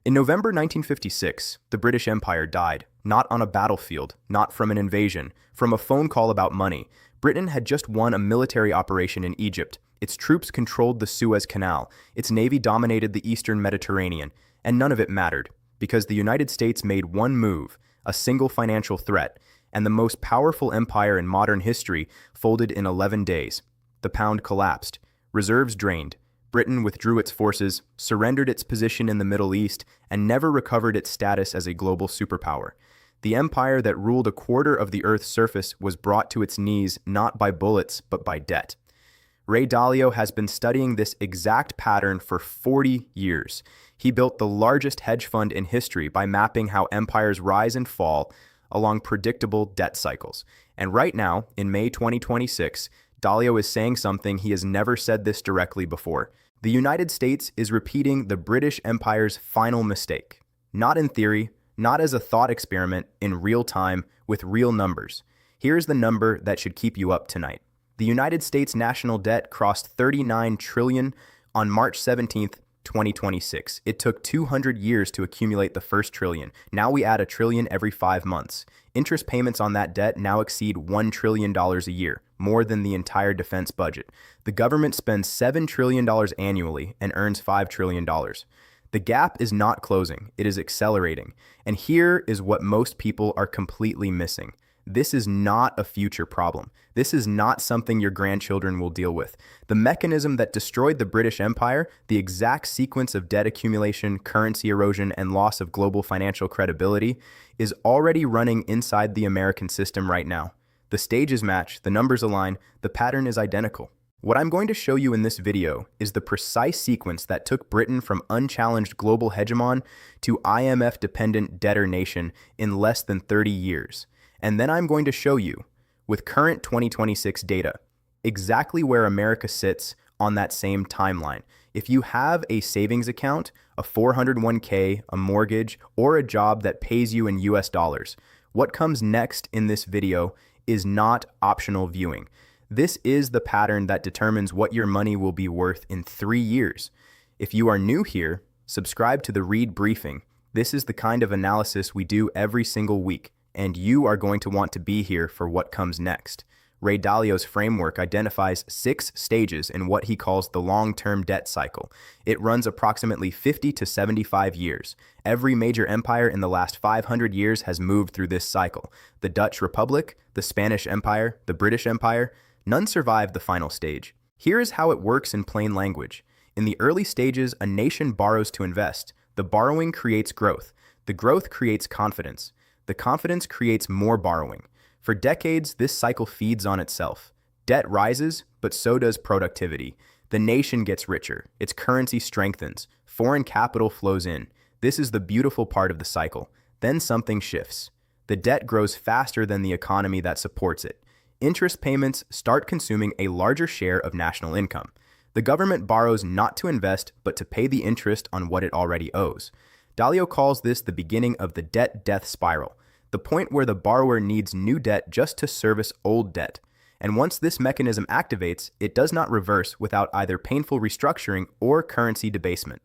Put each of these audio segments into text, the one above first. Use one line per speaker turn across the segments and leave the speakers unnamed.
In November 1956, the British Empire died, not on a battlefield, not from an invasion, from a phone call about money. Britain had just won a military operation in Egypt. Its troops controlled the Suez Canal. Its navy dominated the eastern Mediterranean. And none of it mattered, because the United States made one move, a single financial threat, and the most powerful empire in modern history folded in 11 days. The pound collapsed. Reserves drained. Britain withdrew its forces, surrendered its position in the Middle East, and never recovered its status as a global superpower. The empire that ruled a quarter of the Earth's surface was brought to its knees not by bullets, but by debt. Ray Dalio has been studying this exact pattern for 40 years. He built the largest hedge fund in history by mapping how empires rise and fall along predictable debt cycles. And right now, in May 2026, Dalio is saying something he has never said this directly before. The United States is repeating the British Empire's final mistake. Not in theory, not as a thought experiment, in real time, with real numbers. Here's the number that should keep you up tonight. The United States national debt crossed 39 trillion on March 17th, 2026. It took 200 years to accumulate the first trillion. Now we add a trillion every 5 months. Interest payments on that debt now exceed $1 trillion a year, more than the entire defense budget. The government spends $7 trillion annually and earns $5 trillion. The gap is not closing, it is accelerating. And here is what most people are completely missing. This is not a future problem. This is not something your grandchildren will deal with. The mechanism that destroyed the British Empire, the exact sequence of debt accumulation, currency erosion, and loss of global financial credibility, is already running inside the American system right now. The stages match, the numbers align, the pattern is identical. What I'm going to show you in this video is the precise sequence that took Britain from unchallenged global hegemon to IMF-dependent debtor nation in less than 30 years. And then I'm going to show you, with current 2026 data, exactly where America sits on that same timeline. If you have a savings account, a 401k, a mortgage, or a job that pays you in US dollars, what comes next in this video is not optional viewing. This is the pattern that determines what your money will be worth in 3 years. If you are new here, subscribe to the Reid briefing. This is the kind of analysis we do every single week, and you are going to want to be here for what comes next. Ray Dalio's framework identifies 6 stages in what he calls the long-term debt cycle. It runs approximately 50 to 75 years. Every major empire in the last 500 years has moved through this cycle. The Dutch Republic, the Spanish Empire, the British Empire, none survived the final stage. Here is how it works in plain language. In the early stages, a nation borrows to invest. The borrowing creates growth. The growth creates confidence. The confidence creates more borrowing. For decades, this cycle feeds on itself. Debt rises, but so does productivity. The nation gets richer. Its currency strengthens. Foreign capital flows in. This is the beautiful part of the cycle. Then something shifts. The debt grows faster than the economy that supports it. Interest payments start consuming a larger share of national income. The government borrows not to invest, but to pay the interest on what it already owes. Dalio calls this the beginning of the debt-death spiral, the point where the borrower needs new debt just to service old debt. And once this mechanism activates, it does not reverse without either painful restructuring or currency debasement.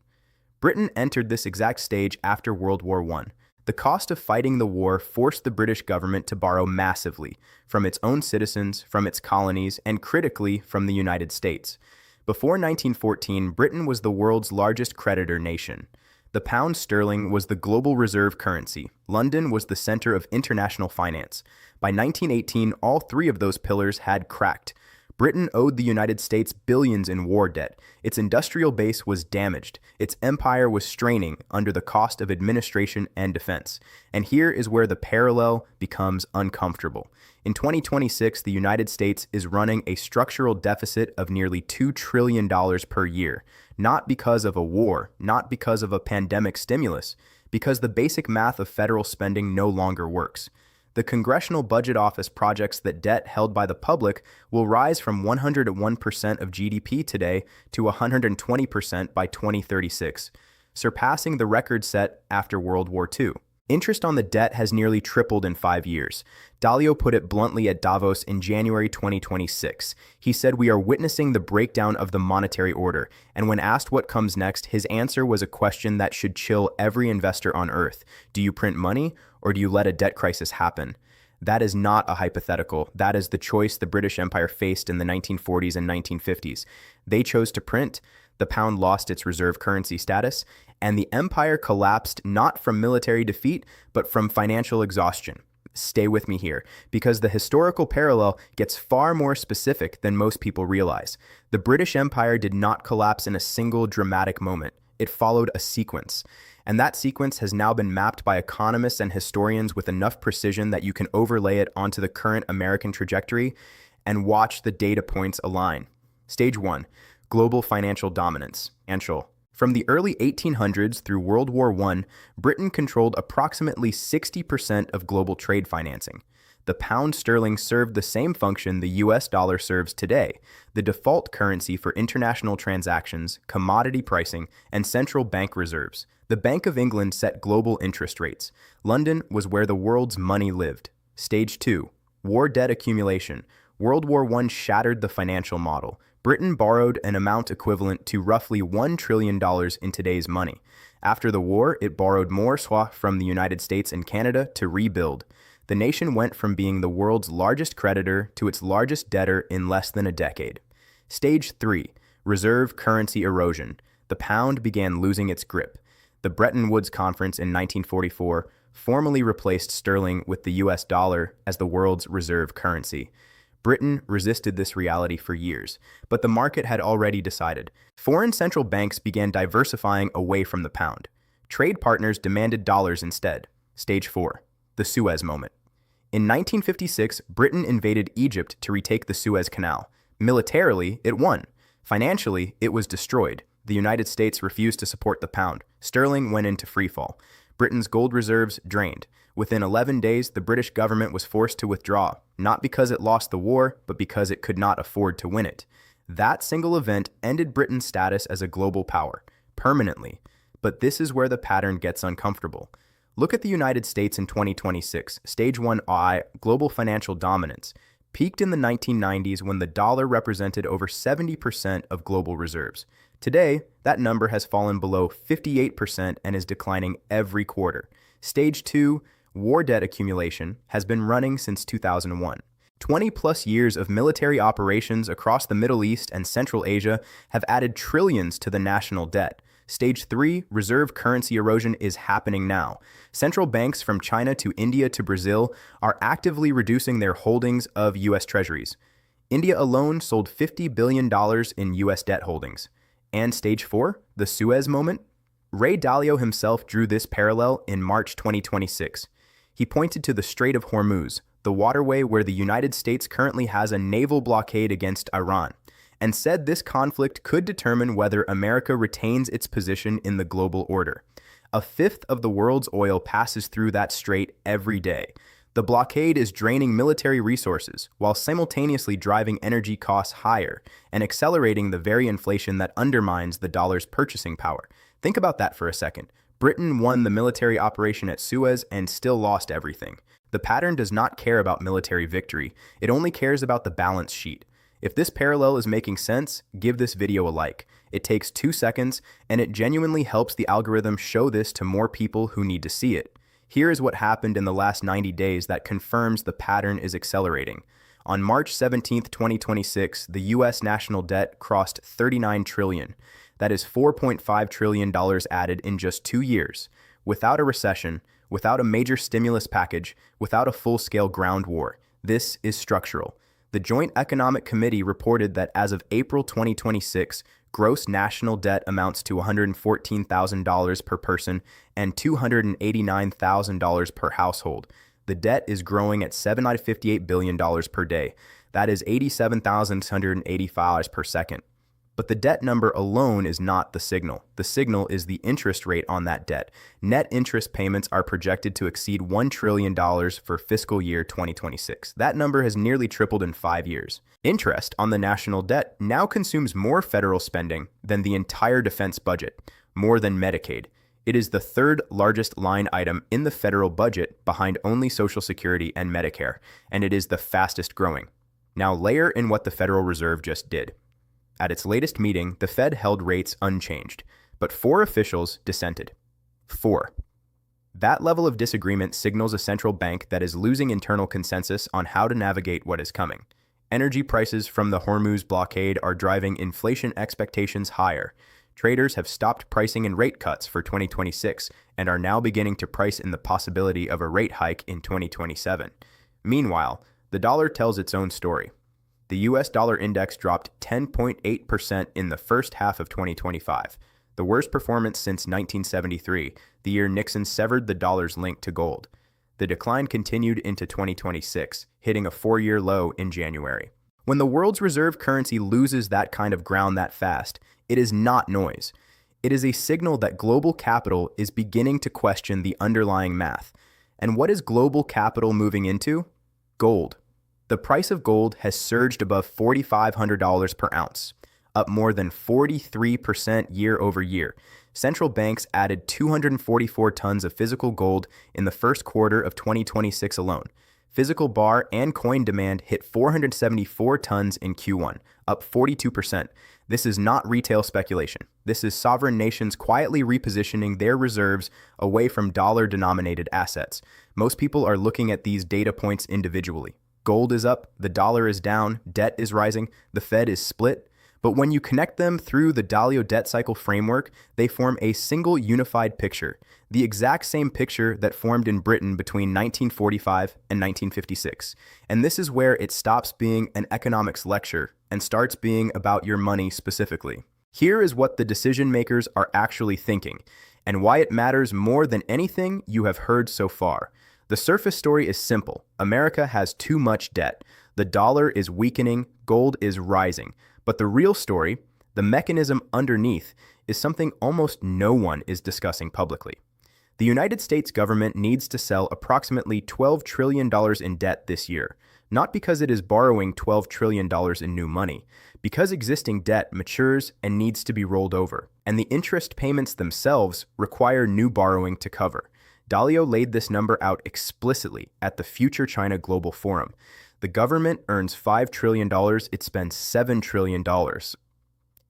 Britain entered this exact stage after World War I. The cost of fighting the war forced the British government to borrow massively from its own citizens, from its colonies, and critically from the United States. Before 1914, Britain was the world's largest creditor nation. The pound sterling was the global reserve currency. London was the center of international finance. By 1918, all 3 of those pillars had cracked. Britain owed the United States billions in war debt. Its industrial base was damaged. Its empire was straining under the cost of administration and defense. And here is where the parallel becomes uncomfortable. In 2026, the United States is running a structural deficit of nearly $2 trillion per year. Not because of a war, not because of a pandemic stimulus, because the basic math of federal spending no longer works. The Congressional Budget Office projects that debt held by the public will rise from 101% of GDP today to 120% by 2036, surpassing the record set after World War II. Interest on the debt has nearly tripled in 5 years. Dalio put it bluntly at Davos in January 2026. He said, "We are witnessing the breakdown of the monetary order," and when asked what comes next, his answer was a question that should chill every investor on earth. Do you print money, or do you let a debt crisis happen? That is not a hypothetical. That is the choice the British Empire faced in the 1940s and 1950s. They chose to print, the pound lost its reserve currency status, and the empire collapsed not from military defeat, but from financial exhaustion. Stay with me here, because the historical parallel gets far more specific than most people realize. The British Empire did not collapse in a single dramatic moment. It followed a sequence. And that sequence has now been mapped by economists and historians with enough precision that you can overlay it onto the current American trajectory and watch the data points align. Stage 1. Global financial dominance. Anshul. From the early 1800s through World War I, Britain controlled approximately 60% of global trade financing. The pound sterling served the same function the US dollar serves today, the default currency for international transactions, commodity pricing, and central bank reserves. The Bank of England set global interest rates. London was where the world's money lived. Stage 2. War debt accumulation. World War I shattered the financial model. Britain borrowed an amount equivalent to roughly $1 trillion in today's money. After the war, it borrowed more from the United States and Canada to rebuild. The nation went from being the world's largest creditor to its largest debtor in less than a decade. Stage 3. Reserve currency erosion. The pound began losing its grip. The Bretton Woods Conference in 1944 formally replaced sterling with the US dollar as the world's reserve currency. Britain resisted this reality for years, but the market had already decided. Foreign central banks began diversifying away from the pound. Trade partners demanded dollars instead. Stage 4. The Suez moment. In 1956, Britain invaded Egypt to retake the Suez Canal. Militarily, it won. Financially, it was destroyed. The United States refused to support the pound. Sterling went into freefall. Britain's gold reserves drained. Within 11 days, the British government was forced to withdraw, not because it lost the war, but because it could not afford to win it. That single event ended Britain's status as a global power, permanently. But this is where the pattern gets uncomfortable. Look at the United States in 2026, Stage 1I, global financial dominance, peaked in the 1990s when the dollar represented over 70% of global reserves. Today, that number has fallen below 58% and is declining every quarter. Stage 2, war debt accumulation, has been running since 2001. 20-plus years of military operations across the Middle East and Central Asia have added trillions to the national debt. Stage 3, reserve currency erosion, is happening now. Central banks from China to India to Brazil are actively reducing their holdings of U.S. treasuries. India alone sold $50 billion in U.S. debt holdings. And Stage 4, the Suez moment? Reid Dalio himself drew this parallel in March 2026. He pointed to the Strait of Hormuz, the waterway where the United States currently has a naval blockade against Iran, and said this conflict could determine whether America retains its position in the global order. A fifth of the world's oil passes through that strait every day. The blockade is draining military resources while simultaneously driving energy costs higher and accelerating the very inflation that undermines the dollar's purchasing power. Think about that for a second. Britain won the military operation at Suez and still lost everything. The pattern does not care about military victory. It only cares about the balance sheet. If this parallel is making sense, give this video a like. It takes 2 seconds, and it genuinely helps the algorithm show this to more people who need to see it. Here is what happened in the last 90 days that confirms the pattern is accelerating. On March 17, 2026, the U.S. national debt crossed $39 trillion. That is $4.5 trillion added in just 2 years. Without a recession, without a major stimulus package, without a full-scale ground war. This is structural. The Joint Economic Committee reported that as of April 2026, gross national debt amounts to $114,000 per person and $289,000 per household. The debt is growing at $758 billion per day. That is $87,685 per second. But the debt number alone is not the signal. The signal is the interest rate on that debt. Net interest payments are projected to exceed $1 trillion for fiscal year 2026. That number has nearly tripled in 5 years. Interest on the national debt now consumes more federal spending than the entire defense budget, more than Medicaid. It is the third largest line item in the federal budget behind only Social Security and Medicare, and it is the fastest growing. Now layer in what the Federal Reserve just did. At its latest meeting, the Fed held rates unchanged, but 4 officials dissented. 4. That level of disagreement signals a central bank that is losing internal consensus on how to navigate what is coming. Energy prices from the Hormuz blockade are driving inflation expectations higher. Traders have stopped pricing in rate cuts for 2026 and are now beginning to price in the possibility of a rate hike in 2027. Meanwhile, the dollar tells its own story. The US dollar index dropped 10.8% in the first half of 2025, the worst performance since 1973, the year Nixon severed the dollar's link to gold. The decline continued into 2026, hitting a 4-year low in January. When the world's reserve currency loses that kind of ground that fast, it is not noise. It is a signal that global capital is beginning to question the underlying math. And what is global capital moving into? Gold. The price of gold has surged above $4,500 per ounce, up more than 43% year over year. Central banks added 244 tons of physical gold in the first quarter of 2026 alone. Physical bar and coin demand hit 474 tons in Q1, up 42%. This is not retail speculation. This is sovereign nations quietly repositioning their reserves away from dollar-denominated assets. Most people are looking at these data points individually. Gold is up, the dollar is down, debt is rising, the Fed is split. But when you connect them through the Dalio debt cycle framework, they form a single unified picture, the exact same picture that formed in Britain between 1945 and 1956. And this is where it stops being an economics lecture and starts being about your money specifically. Here is what the decision makers are actually thinking, and why it matters more than anything you have heard so far. The surface story is simple. America has too much debt. The dollar is weakening, gold is rising. But the real story, the mechanism underneath, is something almost no one is discussing publicly. The United States government needs to sell approximately $12 trillion in debt this year, not because it is borrowing $12 trillion in new money, because existing debt matures and needs to be rolled over, and the interest payments themselves require new borrowing to cover. Dalio laid this number out explicitly at the Future China Global Forum. The government earns $5 trillion, it spends $7 trillion,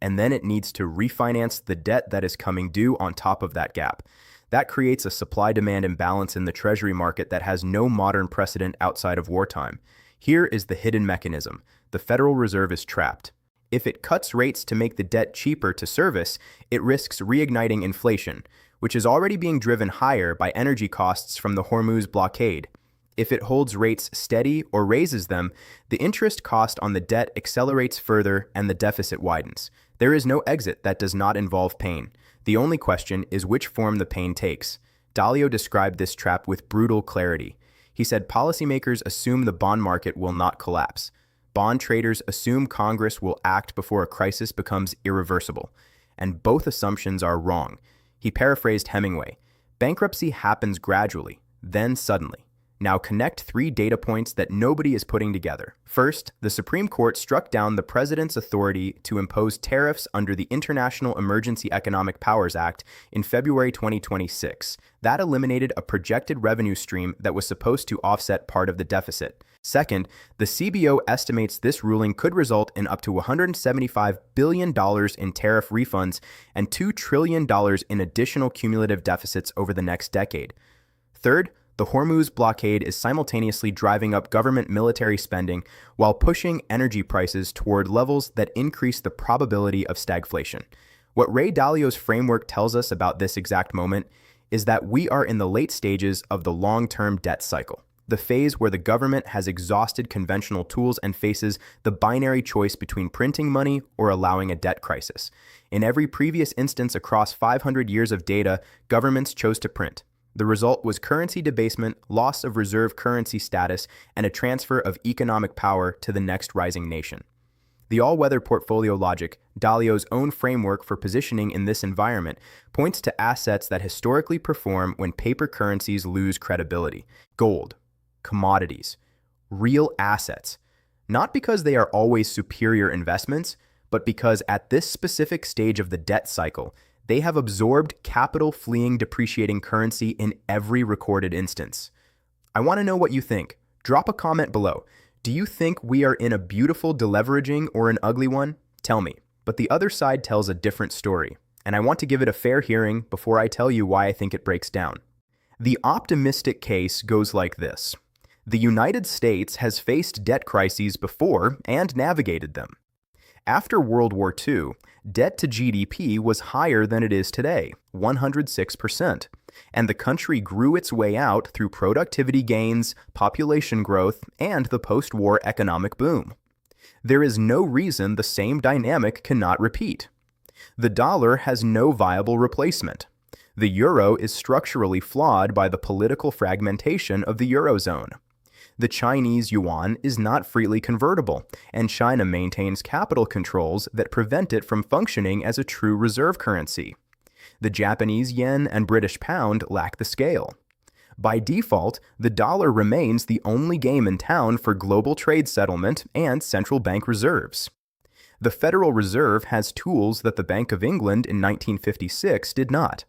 and then it needs to refinance the debt that is coming due on top of that gap. That creates a supply-demand imbalance in the treasury market that has no modern precedent outside of wartime. Here is the hidden mechanism. The Federal Reserve is trapped. If it cuts rates to make the debt cheaper to service, it risks reigniting inflation, which is already being driven higher by energy costs from the Hormuz blockade. If it holds rates steady or raises them, the interest cost on the debt accelerates further and the deficit widens. There is no exit that does not involve pain. The only question is which form the pain takes. Dalio described this trap with brutal clarity. He said policymakers assume the bond market will not collapse. Bond traders assume Congress will act before a crisis becomes irreversible. And both assumptions are wrong. He paraphrased Hemingway. Bankruptcy happens gradually, then suddenly. Now connect 3 data points that nobody is putting together. First, the Supreme Court struck down the president's authority to impose tariffs under the International Emergency Economic Powers Act in February 2026. That eliminated a projected revenue stream that was supposed to offset part of the deficit. Second, the CBO estimates this ruling could result in up to $175 billion in tariff refunds and $2 trillion in additional cumulative deficits over the next decade. Third, the Hormuz blockade is simultaneously driving up government military spending while pushing energy prices toward levels that increase the probability of stagflation. What Ray Dalio's framework tells us about this exact moment is that we are in the late stages of the long-term debt cycle, the phase where the government has exhausted conventional tools and faces the binary choice between printing money or allowing a debt crisis. In every previous instance across 500 years of data, governments chose to print. The result was currency debasement, loss of reserve currency status, and a transfer of economic power to the next rising nation. The all-weather portfolio logic, Dalio's own framework for positioning in this environment, points to assets that historically perform when paper currencies lose credibility. Gold, commodities, real assets. Not because they are always superior investments, but because at this specific stage of the debt cycle, They have absorbed capital-fleeing depreciating currency in every recorded instance. I want to know what you think. Drop a comment below. Do you think we are in a beautiful deleveraging or an ugly one? Tell me. But the other side tells a different story, and I want to give it a fair hearing before I tell you why I think it breaks down. The optimistic case goes like this. The United States has faced debt crises before and navigated them. After World War II, debt to GDP was higher than it is today, 106%, and the country grew its way out through productivity gains, population growth, and the post-war economic boom. There is no reason the same dynamic cannot repeat. The dollar has no viable replacement. The euro is structurally flawed by the political fragmentation of the eurozone. The Chinese yuan is not freely convertible, and China maintains capital controls that prevent it from functioning as a true reserve currency. The Japanese yen and British pound lack the scale. By default, the dollar remains the only game in town for global trade settlement and central bank reserves. The Federal Reserve has tools that the Bank of England in 1956 did not.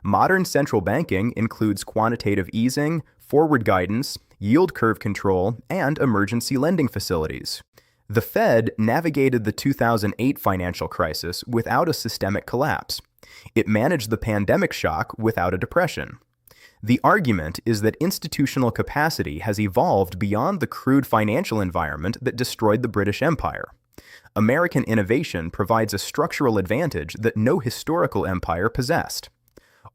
Modern central banking includes quantitative easing, forward guidance, yield curve control, and emergency lending facilities. The Fed navigated the 2008 financial crisis without a systemic collapse. It managed the pandemic shock without a depression. The argument is that institutional capacity has evolved beyond the crude financial environment that destroyed the British Empire. American innovation provides a structural advantage that no historical empire possessed.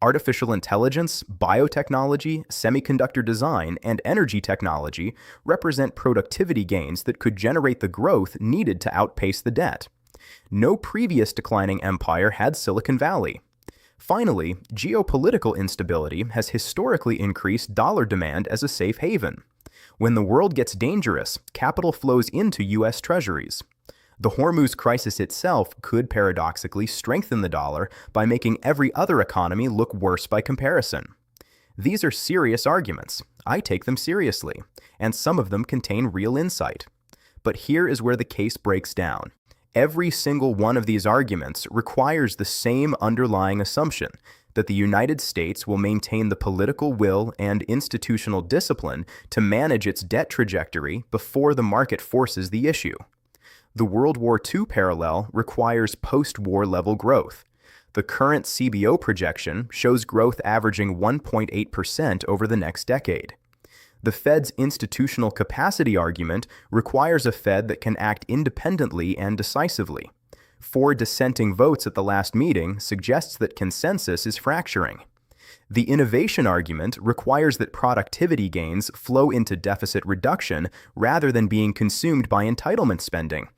Artificial intelligence, biotechnology, semiconductor design, and energy technology represent productivity gains that could generate the growth needed to outpace the debt. No previous declining empire had Silicon Valley. Finally, geopolitical instability has historically increased dollar demand as a safe haven. When the world gets dangerous, capital flows into U.S. treasuries. The Hormuz crisis itself could paradoxically strengthen the dollar by making every other economy look worse by comparison. These are serious arguments. I take them seriously, and some of them contain real insight. But here is where the case breaks down. Every single one of these arguments requires the same underlying assumption that the United States will maintain the political will and institutional discipline to manage its debt trajectory before the market forces the issue. The World War II parallel requires post-war level growth. The current CBO projection shows growth averaging 1.8% over the next decade. The Fed's institutional capacity argument requires a Fed that can act independently and decisively. 4 dissenting votes at the last meeting suggests that consensus is fracturing. The innovation argument requires that productivity gains flow into deficit reduction rather than being consumed by entitlement spending.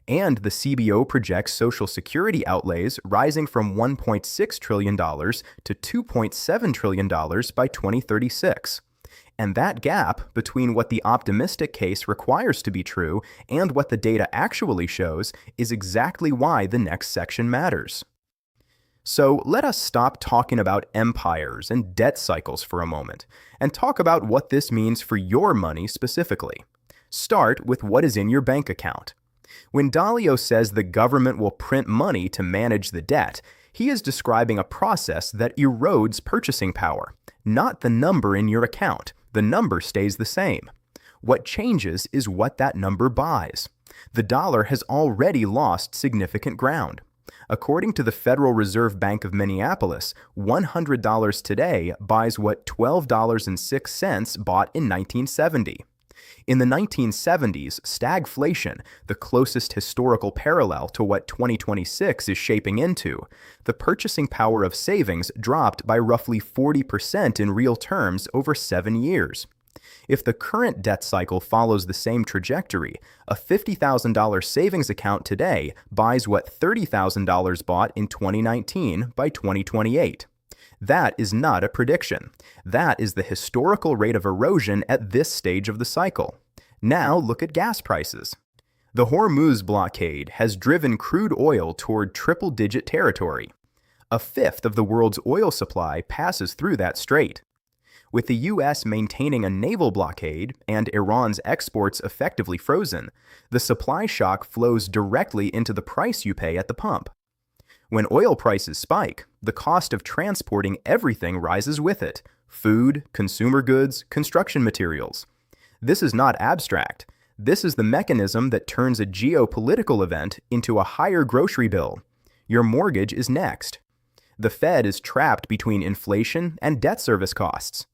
And the CBO projects Social Security outlays rising from $1.6 trillion to $2.7 trillion by 2036. And that gap between what the optimistic case requires to be true and what the data actually shows is exactly why the next section matters. So let us stop talking about empires and debt cycles for a moment and talk about what this means for your money specifically. Start with what is in your bank account. When Dalio says the government will print money to manage the debt, he is describing a process that erodes purchasing power, not the number in your account. The number stays the same. What changes is what that number buys. The dollar has already lost significant ground. According to the Federal Reserve Bank of Minneapolis, $100 today buys what $12.06 bought in 1970. In the 1970s, stagflation, the closest historical parallel to what 2026 is shaping into, the purchasing power of savings dropped by roughly 40% in real terms over 7 years. If the current debt cycle follows the same trajectory, a $50,000 savings account today buys what $30,000 bought in 2019 by 2028. That is not a prediction. That is the historical rate of erosion at this stage of the cycle. Now look at gas prices. The Hormuz blockade has driven crude oil toward triple-digit territory. A fifth of the world's oil supply passes through that strait. With the U.S. maintaining a naval blockade and Iran's exports effectively frozen, the supply shock flows directly into the price you pay at the pump. When oil prices spike, the cost of transporting everything rises with it: food, consumer goods, construction materials. This is not abstract. This is the mechanism that turns a geopolitical event into a higher grocery bill. Your mortgage is next. The Fed is trapped between inflation and debt service costs.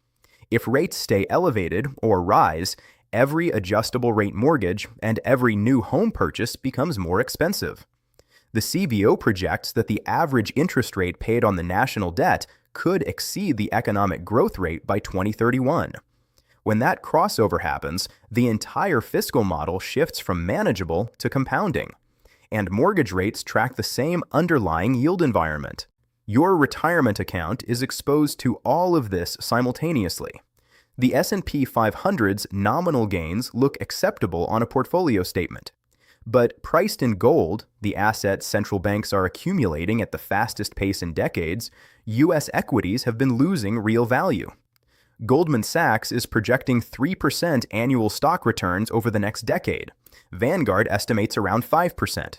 If rates stay elevated or rise, every adjustable rate mortgage and every new home purchase becomes more expensive. The CBO projects that the average interest rate paid on the national debt could exceed the economic growth rate by 2031. When that crossover happens, the entire fiscal model shifts from manageable to compounding, and mortgage rates track the same underlying yield environment. Your retirement account is exposed to all of this simultaneously. The S&P 500's nominal gains look acceptable on a portfolio statement. But priced in gold, the asset central banks are accumulating at the fastest pace in decades, U.S. equities have been losing real value. Goldman Sachs is projecting 3% annual stock returns over the next decade. Vanguard estimates around 5%.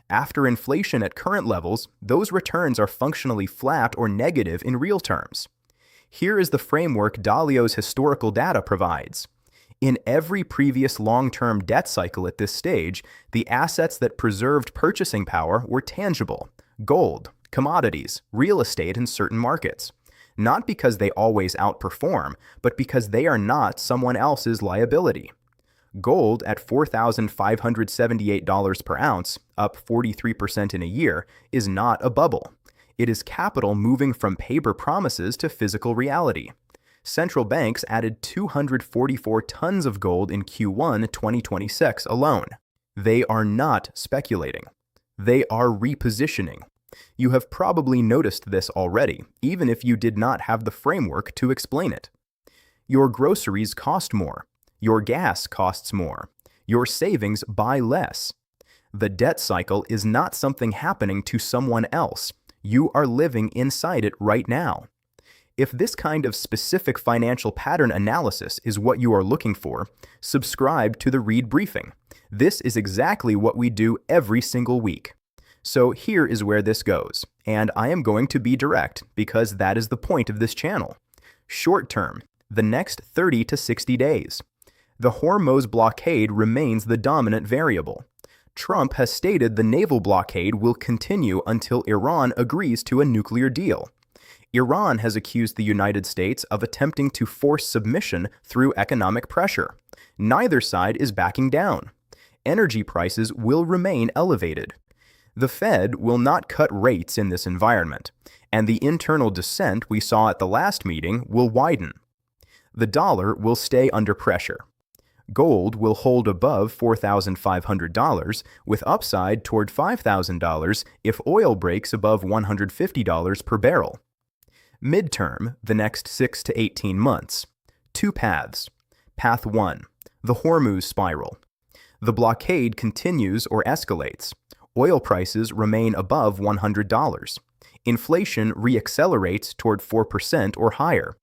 After inflation at current levels, those returns are functionally flat or negative in real terms. Here is the framework Dalio's historical data provides. In every previous long-term debt cycle at this stage, the assets that preserved purchasing power were tangible: gold, commodities, real estate, and certain markets. Not because they always outperform, but because they are not someone else's liability. Gold at $4,578 per ounce, up 43% in a year, is not a bubble. It is capital moving from paper promises to physical reality. Central banks added 244 tons of gold in Q1 2026 alone. They are not speculating. They are repositioning. You have probably noticed this already, even if you did not have the framework to explain it. Your groceries cost more. Your gas costs more. Your savings buy less. The debt cycle is not something happening to someone else. You are living inside it right now. If this kind of specific financial pattern analysis is what you are looking for, subscribe to the Reid Briefing. This is exactly what we do every single week. So here is where this goes, and I am going to be direct because that is the point of this channel. Short term, the next 30 to 60 days. The Hormuz blockade remains the dominant variable. Trump has stated the naval blockade will continue until Iran agrees to a nuclear deal. Iran has accused the United States of attempting to force submission through economic pressure. Neither side is backing down. Energy prices will remain elevated. The Fed will not cut rates in this environment, and the internal dissent we saw at the last meeting will widen. The dollar will stay under pressure. Gold will hold above $4,500, with upside toward $5,000 if oil breaks above $150 per barrel. Midterm, the next 6 to 18 months. Two paths. Path 1, the Hormuz spiral. The blockade continues or escalates. Oil prices remain above $100. Inflation reaccelerates toward 4% or higher.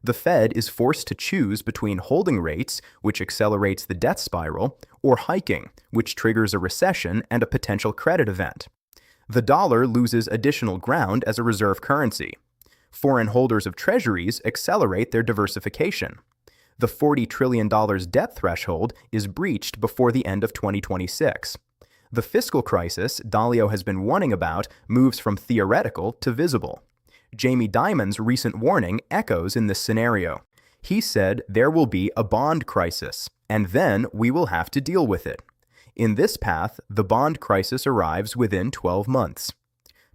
The Fed is forced to choose between holding rates, which accelerates the debt spiral, or hiking, which triggers a recession and a potential credit event. The dollar loses additional ground as a reserve currency. Foreign holders of treasuries accelerate their diversification. The $40 trillion debt threshold is breached before the end of 2026. The fiscal crisis Dalio has been warning about moves from theoretical to visible. Jamie Dimon's recent warning echoes in this scenario. He said there will be a bond crisis, and then we will have to deal with it. In this path, the bond crisis arrives within 12 months.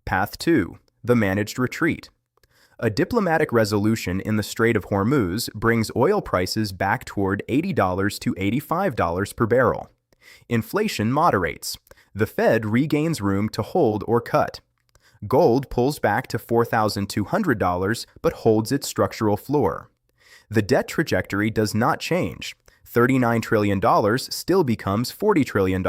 Path 2, the managed retreat. A diplomatic resolution in the Strait of Hormuz brings oil prices back toward $80 to $85 per barrel. Inflation moderates. The Fed regains room to hold or cut. Gold pulls back to $4,200 but holds its structural floor. The debt trajectory does not change. $39 trillion still becomes $40 trillion,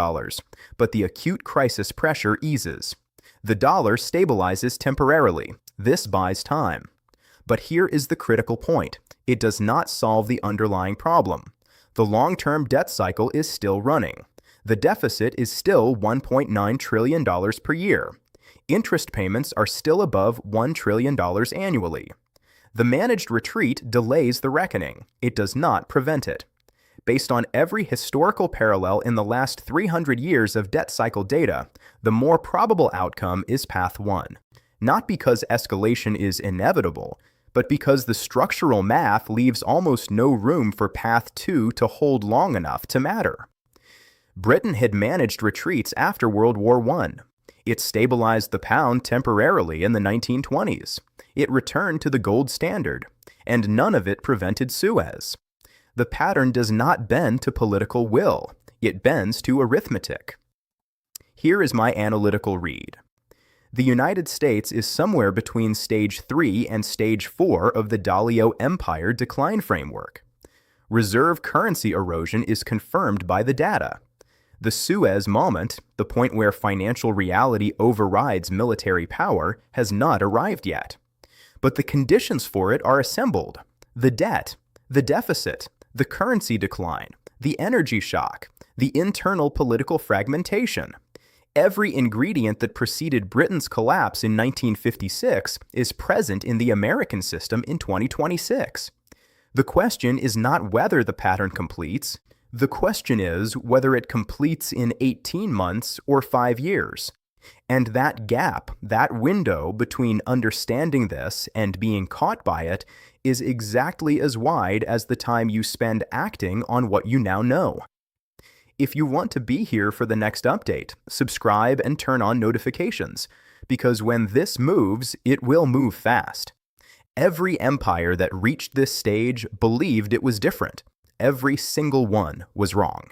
but the acute crisis pressure eases. The dollar stabilizes temporarily. This buys time. But here is the critical point. It does not solve the underlying problem. The long-term debt cycle is still running. The deficit is still $1.9 trillion per year. Interest payments are still above $1 trillion annually. The managed retreat delays the reckoning. It does not prevent it. Based on every historical parallel in the last 300 years of debt cycle data, the more probable outcome is path 1. Not because escalation is inevitable, but because the structural math leaves almost no room for path 2 to hold long enough to matter. Britain had managed retreats after World War I. It stabilized the pound temporarily in the 1920s. It returned to the gold standard, and none of it prevented Suez. The pattern does not bend to political will. It bends to arithmetic. Here is my analytical read. The United States is somewhere between stage 3 and stage 4 of the Dalio empire decline framework. Reserve currency erosion is confirmed by the data. The Suez moment, the point where financial reality overrides military power, has not arrived yet. But the conditions for it are assembled. The debt, the deficit, the currency decline, the energy shock, the internal political fragmentation. Every ingredient that preceded Britain's collapse in 1956 is present in the American system in 2026. The question is not whether the pattern completes. The question is whether it completes in 18 months or 5 years. And that gap, that window between understanding this and being caught by it, is exactly as wide as the time you spend acting on what you now know. If you want to be here for the next update, subscribe and turn on notifications, because when this moves, it will move fast. Every empire that reached this stage believed it was different. Every single one was wrong.